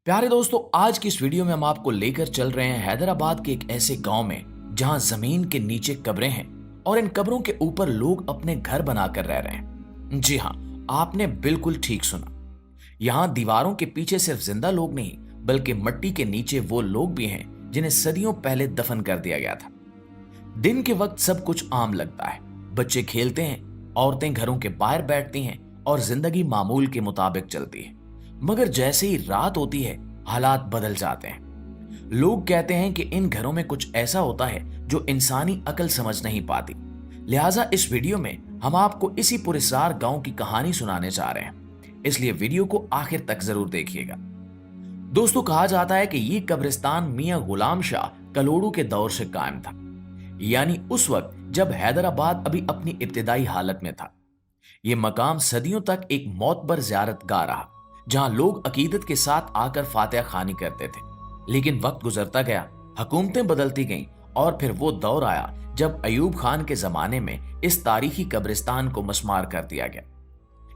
प्यारे दोस्तों, आज की इस वीडियो में हम आपको लेकर चल रहे हैं हैदराबाद के एक ऐसे गांव में जहां जमीन के नीचे कब्रें हैं और इन कब्रों के ऊपर लोग अपने घर बनाकर रह रहे हैं। जी हां, आपने बिल्कुल ठीक सुना। यहां दीवारों के पीछे सिर्फ जिंदा लोग नहीं, बल्कि मिट्टी के नीचे वो लोग भी हैं जिन्हें सदियों पहले दफन कर दिया गया था। दिन के वक्त सब कुछ आम लगता है, बच्चे खेलते हैं, औरतें घरों के बाहर बैठती हैं और जिंदगी मामूल के मुताबिक चलती है। मगर जैसे ही रात होती है, हालात बदल जाते हैं। लोग कहते हैं कि इन घरों में कुछ ऐसा होता है जो इंसानी अकल समझ नहीं पाती। लिहाजा इस वीडियो में हम आपको इसी पुरस्कार गांव की कहानी सुनाने जा रहे हैं, इसलिए वीडियो को आखिर तक जरूर देखिएगा। दोस्तों, कहा जाता है कि ये कब्रिस्तान मियां गुलाम शाह कलोड़ू के दौर से कायम था, यानी उस वक्त जब हैदराबाद अभी अपनी इब्तिदाई हालत में था। ये मकाम सदियों तक एक मोतबर ज़ियारत गाह रहा, जहां लोग अकीदत के साथ आकर फातिहा खानी करते थे। लेकिन वक्त गुजरता गया, हुकूमतें बदलती गईं और फिर वो दौर आया जब अयूब खान के जमाने में इस तारीखी कब्रिस्तान को मस्मार कर दिया गया।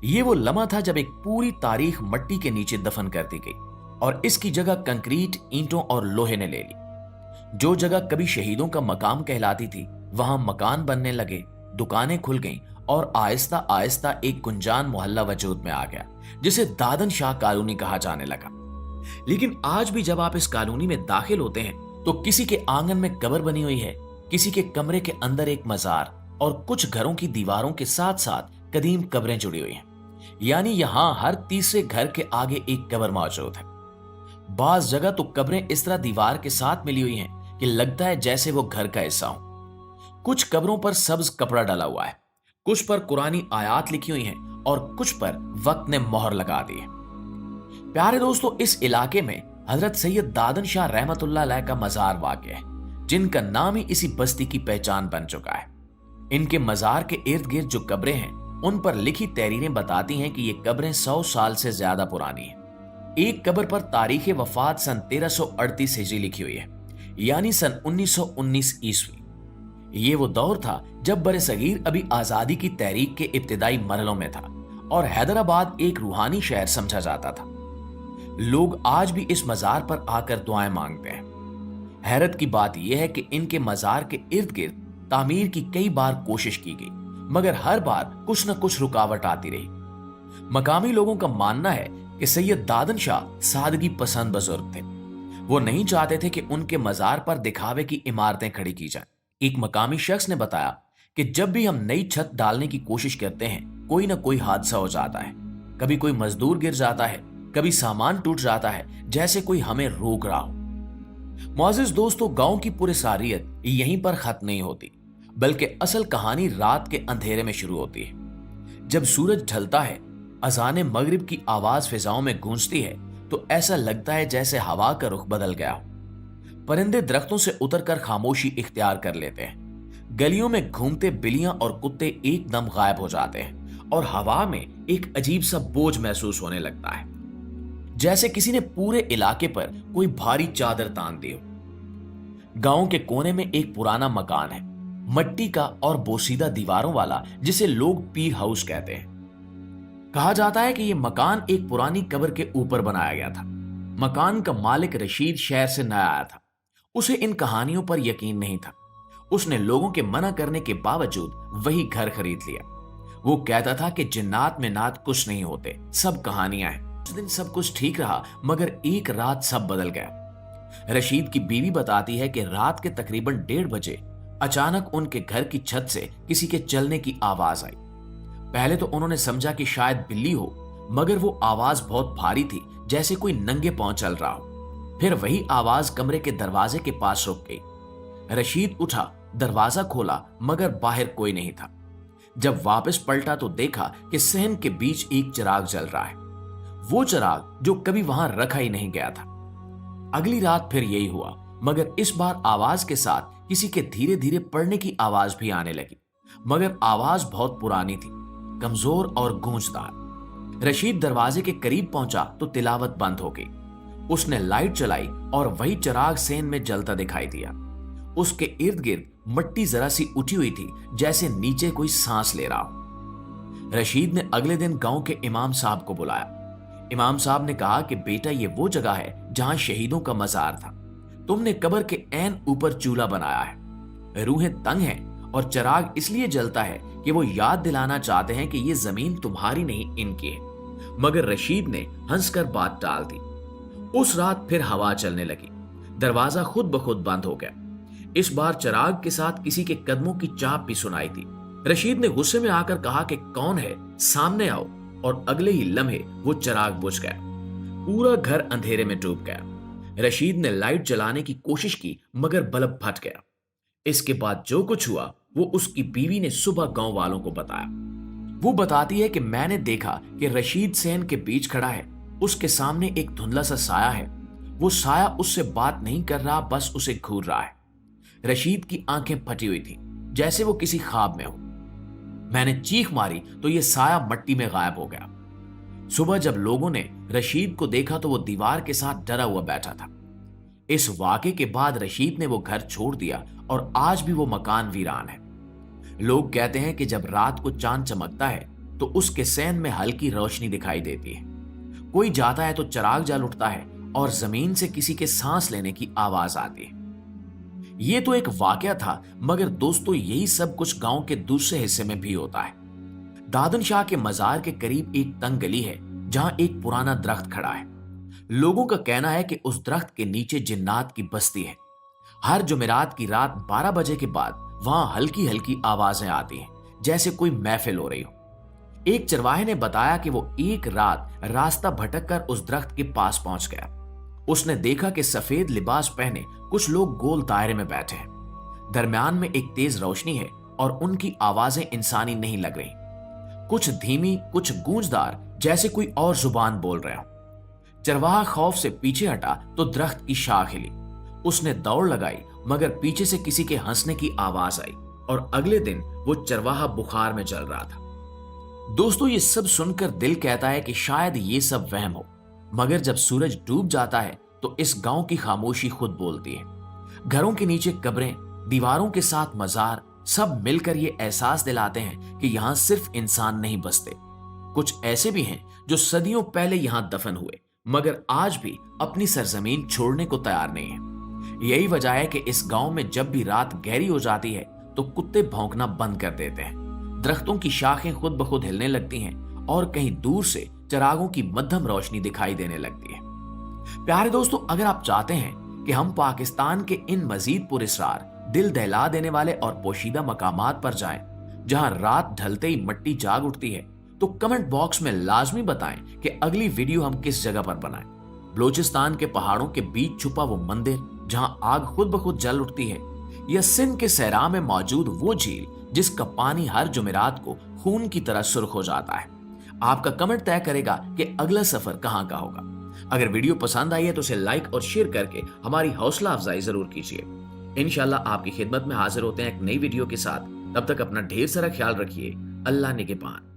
ये वो लम्हा था जब एक पूरी तारीख मिट्टी के नीचे दफन कर दी गई और इसकी जगह कंक्रीट, ईंटों और लोहे ने ले ली। जो जगह कभी शहीदों का मकाम कहलाती थी, वहां मकान बनने लगे, दुकानें खुल गईं और आहिस्ता आहिस्ता एक गुंजान मोहल्ला वजूद में आ गया, जिसे दादन शाह कॉलोनी कहा जाने लगा। लेकिन आज भी जब आप इस कॉलोनी में दाखिल होते हैं तो किसी के आंगन में कब्र बनी हुई है, किसी के कमरे के अंदर एक मजार और कुछ घरों की दीवारों के साथ साथ कदीम कब्रें जुड़ी हुई हैं। यानी यहां हर तीसरे घर के आगे एक कब्र मौजूद है। बाज जगह तो कब्रें इस तरह दीवार के साथ मिली हुई हैं कि लगता है जैसे वो घर का हिस्सा हो। कुछ कब्रों पर सब्ज कपड़ा डाला हुआ है, कुछ पर कुरानी आयात लिखी हुई हैं और कुछ पर वक्त ने मोहर लगा दी है। प्यारे दोस्तों, इस इलाके में हजरत सैयद दादन शाह रहमतुल्लाह अलैह का मजार वाक़ है, जिनका नाम ही इसी बस्ती की पहचान बन चुका है। इनके मजार के इर्द गिर्द जो कब्रें हैं, उन पर लिखी तहरीरें बताती हैं कि ये कब्रें 100 साल से ज्यादा पुरानी हैं। एक कब्र पर तारीख वफात सन 1338 हिजरी लिखी हुई है, यानी सन 1919 ईस्वी। ये वो दौर था जब बरे सगीर अभी आजादी की तहरीक के इब्तिदाई मरहलों में था और हैदराबाद एक रूहानी शहर समझा जाता था। लोग आज भी इस मजार पर आकर दुआएं मांगते हैं। हैरत की बात यह है कि इनके मजार के इर्द गिर्द तामीर की कई बार कोशिश की गई, मगर हर बार कुछ न कुछ रुकावट आती रही। मकामी लोगों का मानना है कि सैयद दादन शाह सादगी पसंद बुजुर्ग थे। वो नहीं चाहते थे कि उनके मजार पर दिखावे की इमारतें खड़ी की जाएं। एक मकामी शख्स ने बताया कि जब भी हम नई छत डालने की कोशिश करते हैं, कोई ना कोई हादसा हो जाता है। कभी कोई मजदूर गिर जाता है, कभी सामान टूट जाता है, जैसे कोई हमें रोक रहा हो। मुअज़्ज़िज़ दोस्तों, गांव की पूरी सारियत यहीं पर खत्म नहीं होती, बल्कि असल कहानी रात के अंधेरे में शुरू होती है। जब सूरज ढलता है, अज़ाने मगरिब की आवाज फिजाओं में गूंजती है, तो ऐसा लगता है जैसे हवा का रुख बदल गया हो। परिंदे दरख्तों से उतरकर खामोशी इख्तियार कर लेते हैं। गलियों में घूमते बिल्लियां और कुत्ते एकदम गायब हो जाते हैं और हवा में एक अजीब सा बोझ महसूस होने लगता है, जैसे किसी ने पूरे इलाके पर कोई भारी चादर तान दी हो। गांव के कोने में एक पुराना मकान है, मिट्टी का और बोसीदा दीवारों वाला, जिसे लोग पीर हाउस कहते हैं। कहा जाता है कि यह मकान एक पुरानी कब्र के ऊपर बनाया गया था। मकान का मालिक रशीद शहर से नया आया था। उसे इन कहानियों पर यकीन नहीं था। उसने लोगों के मना करने के बावजूद वही घर खरीद लिया। वो कहता था कि जिन्नात में नात कुछ नहीं होते, सब कहानियां हैं। उस दिन सब कुछ ठीक रहा, मगर एक रात सब बदल गया। रशीद की बीवी बताती है कि रात के तकरीबन 1:30 बजे अचानक उनके घर की छत से किसी के चलने की आवाज आई। पहले तो उन्होंने समझा कि शायद बिल्ली हो, मगर वो आवाज बहुत भारी थी, जैसे कोई नंगे पांव चल रहा हो। फिर वही आवाज कमरे के दरवाजे के पास रुक गई। रशीद उठा, दरवाजा खोला, मगर बाहर कोई नहीं था। जब वापस पलटा तो देखा कि सहन के बीच एक चिराग जल रहा है, वो चिराग जो कभी वहां रखा ही नहीं गया था। अगली रात फिर यही हुआ, मगर इस बार आवाज के साथ किसी के धीरे धीरे पड़ने की आवाज भी आने लगी, मगर आवाज बहुत पुरानी थी, कमजोर और गूंजदार। रशीद दरवाजे के करीब पहुंचा तो तिलावत बंद हो गई। उसने लाइट चलाई और वही चिराग सेन में जलता दिखाई दिया। उसके इर्द गिर्द मिट्टी जरा सी उठी हुई थी, जैसे नीचे कोई सांस ले रहा हो। रशीद ने अगले दिन गांव के इमाम साहब को बुलाया। इमाम साहब ने कहा कि बेटा, ये वो जगह है जहां शहीदों का मजार था। तुमने कब्र के ऐन ऊपर चूल्हा बनाया है। रूहें तंग हैं और चिराग इसलिए जलता है कि वो याद दिलाना चाहते हैं कि ये जमीन तुम्हारी नहीं, इनकी है। मगर रशीद ने हंसकर बात टाल दी। उस रात फिर हवा चलने लगी। दरवाजा खुद ब खुद बंद हो गया। इस बार चिराग के साथ किसी के कदमों की चाप भी सुनाई थी। रशीद ने गुस्से में आकर कहा कि कौन है, सामने आओ, और अगले ही लम्हे वो चिराग बुझ गया। पूरा घर अंधेरे में डूब गया। रशीद ने लाइट जलाने की कोशिश की मगर बल्ब फट गया। इसके बाद जो कुछ हुआ वो उसकी बीवी ने सुबह गांव वालों को बताया। वो बताती है कि मैंने देखा कि रशीद सेन के बीच खड़ा है। उसके सामने एक धुंधला सा साया है। वो साया उससे बात नहीं कर रहा, बस उसे घूर रहा है। रशीद की आंखें फटी हुई थी, जैसे वो किसी ख्वाब में हो। मैंने चीख मारी तो ये साया मट्टी में गायब हो गया। सुबह जब लोगों ने रशीद को देखा तो वो दीवार के साथ डरा हुआ बैठा था। इस वाक़े के बाद रशीद ने वो घर छोड़ दिया और आज भी वो मकान वीरान है। लोग कहते हैं कि जब रात को चांद चमकता है तो उसके सैन में हल्की रोशनी दिखाई देती है। कोई जाता है तो चिराग जल उठता है और जमीन से किसी के सांस लेने की आवाज आती है। ये तो एक वाकया था, मगर दोस्तों यही सब कुछ गांव के दूसरे हिस्से में भी होता है। दादन शाह के मजार के करीब एक तंग गली है जहां एक पुराना दरख्त खड़ा है। लोगों का कहना है कि उस दरख्त के नीचे जिन्नात की बस्ती है। हर जुमेरात की रात 12 बजे के बाद वहां हल्की हल्की आवाजें आती हैं, जैसे कोई महफिल हो रही हो। एक चरवाहे ने बताया कि वो एक रात रास्ता भटक कर उस दरख्त के पास पहुंच गया। उसने देखा कि सफेद लिबास पहने कुछ लोग गोल दायरे में बैठे हैं। दरमियान में एक तेज रोशनी है और उनकी आवाजें इंसानी नहीं लग रही। कुछ धीमी, कुछ गूंजदार, जैसे कोई और जुबान बोल रहे हो। चरवाहा खौफ से पीछे हटा तो दरख्त की शाख हिली। उसने दौड़ लगाई मगर पीछे से किसी के हंसने की आवाज आई और अगले दिन वो चरवाहा बुखार में चल रहा था। दोस्तों ये सब सुनकर दिल कहता है कि शायद ये सब वहम हो, मगर जब सूरज डूब जाता है तो इस गांव की खामोशी खुद बोलती है। घरों के नीचे कब्रें, दीवारों के साथ मजार, सब मिलकर ये एहसास दिलाते हैं कि यहाँ सिर्फ इंसान नहीं बसते। कुछ ऐसे भी हैं जो सदियों पहले यहाँ दफन हुए मगर आज भी अपनी सरजमीन छोड़ने को तैयार नहीं है। यही वजह है कि इस गांव में जब भी रात गहरी हो जाती है तो कुत्ते भौंकना बंद कर देते हैं। दरख्तों की शाखें खुद ब खुद हिलने लगती हैं और कहीं दूर से चिरागों की मध्यम रोशनी दिखाई देने लगती है। प्यारे दोस्तों, अगर आप चाहते हैं कि हम पाकिस्तान के इन मजीद पुरस्कार, दिल दहला देने वाले और पोशीदा मकामात पर जाएं, जहां रात ढलते ही मिट्टी जाग उठती है, तो कमेंट बॉक्स में लाजमी बताएं कि अगली वीडियो हम किस जगह पर बनाएं। बलोचिस्तान के पहाड़ों के बीच छुपा वो मंदिर जहां आग खुद ब खुद जल उठती है, या सिंध के सहरा में मौजूद वो झील जिसका पानी हर जुमेरात को खून की तरह सुर्ख हो जाता है। आपका कमेंट तय करेगा कि अगला सफर कहां का होगा। अगर वीडियो पसंद आई है तो उसे लाइक और शेयर करके हमारी हौसला अफजाई जरूर कीजिए। इंशाल्लाह आपकी खिदमत में हाजिर होते हैं एक नई वीडियो के साथ। तब तक अपना ढेर सारा ख्याल रखिए। अल्लाह निगहबान।